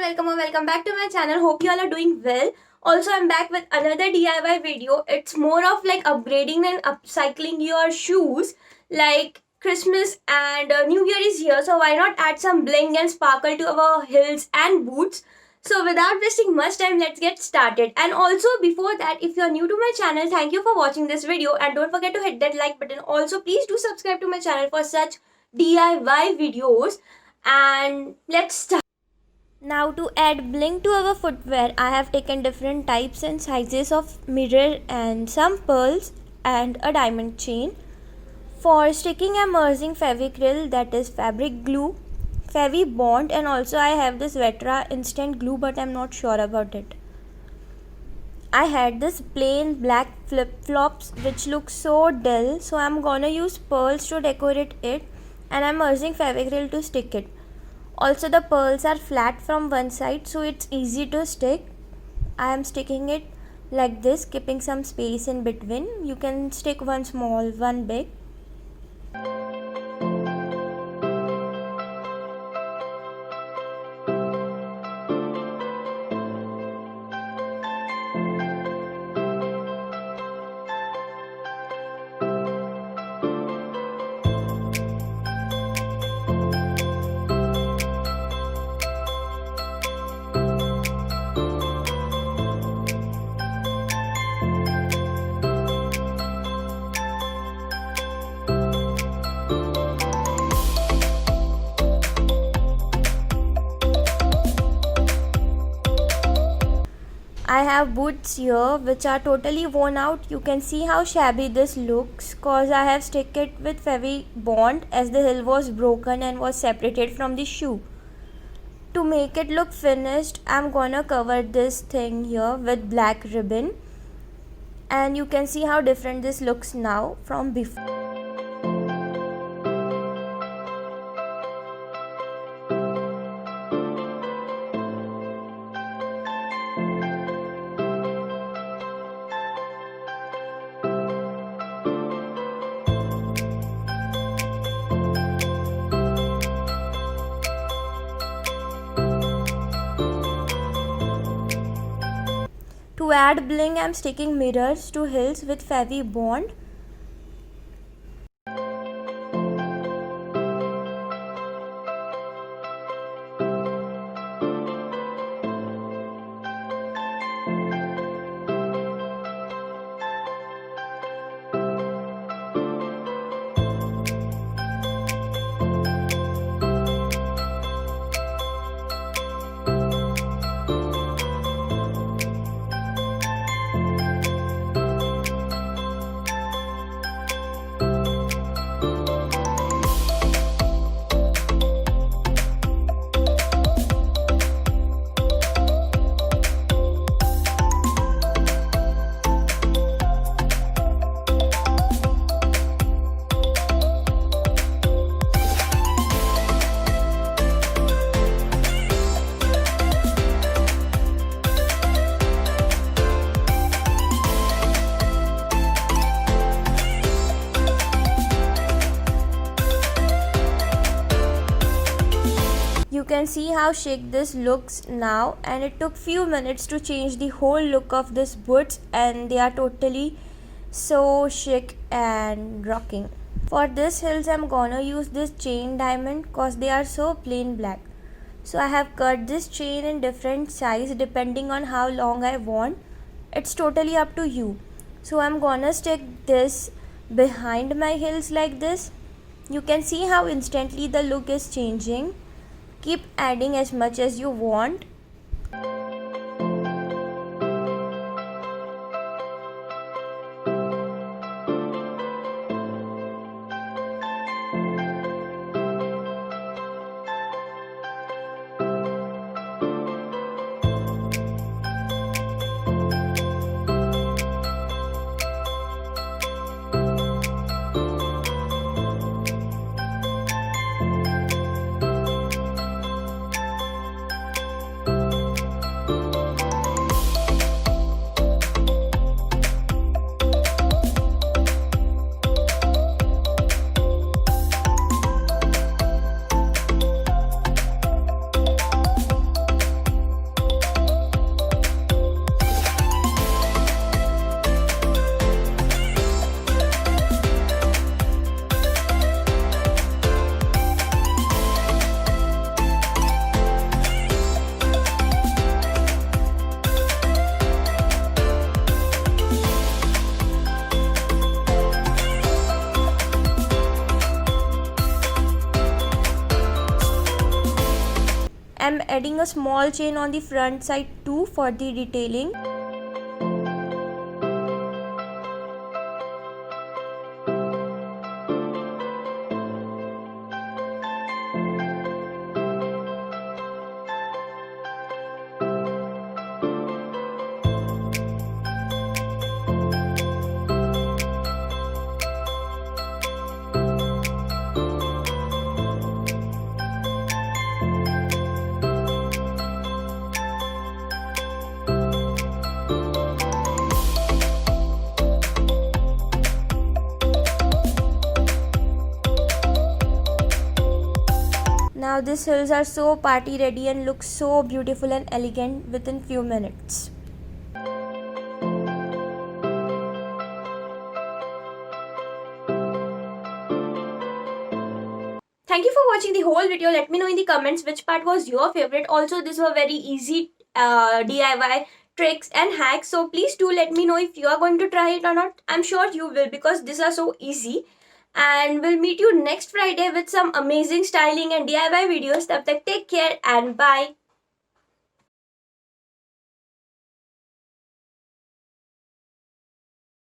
welcome or welcome back to my channel. Hope you all are doing well. Also, I'm back with another DIY video. It's more of like upgrading and upcycling your shoes. Like Christmas and New Year is here, so why not add some bling and sparkle to our heels and boots? So without wasting much time, let's get started. And also before that, if you're new to my channel, thank you for watching this video and don't forget to hit that like button. Also, please do subscribe to my channel for such DIY videos. And let's start. Now to add bling to our footwear, I have taken different types and sizes of mirror and some pearls and a diamond chain. For sticking, I'm using Fevicryl, that is fabric glue, Fevibond, and also I have this Vetra instant glue, but I'm not sure about it. I had this plain black flip-flops which look so dull, so I'm gonna use pearls to decorate it, and I'm using Fevicryl to stick it. Also, the pearls are flat from one side, so it's easy to stick. I am sticking it like this, keeping some space in between. You can stick one small, one big. I have boots here which are totally worn out. You can see how shabby this looks cause I have stick it with Fevibond as the heel was broken and was separated from the shoe. To make it look finished, I'm gonna cover this thing here with black ribbon, and you can see how different this looks now from before. To add bling, I'm sticking mirrors to heels with Fevibond. You can see how chic this looks now, and it took few minutes to change the whole look of this boots, and they are totally so chic and rocking. For this heels, I'm gonna use this chain diamond cause they are so plain black. So I have cut this chain in different size depending on how long I want. It's totally up to you. So I'm gonna stick this behind my heels like this. You can see how instantly the look is changing. Keep adding as much as you want. adding a small chain on the front side too for the detailing. Now these heels are so party ready and look so beautiful and elegant within few minutes. Thank you for watching the whole video. Let me know in the comments which part was your favorite. Also, these were very easy DIY tricks and hacks. So please do let me know if you are going to try it or not. I'm sure you will because these are so easy. And we'll meet you next Friday with some amazing styling and DIY videos. Tab tak, take care and bye.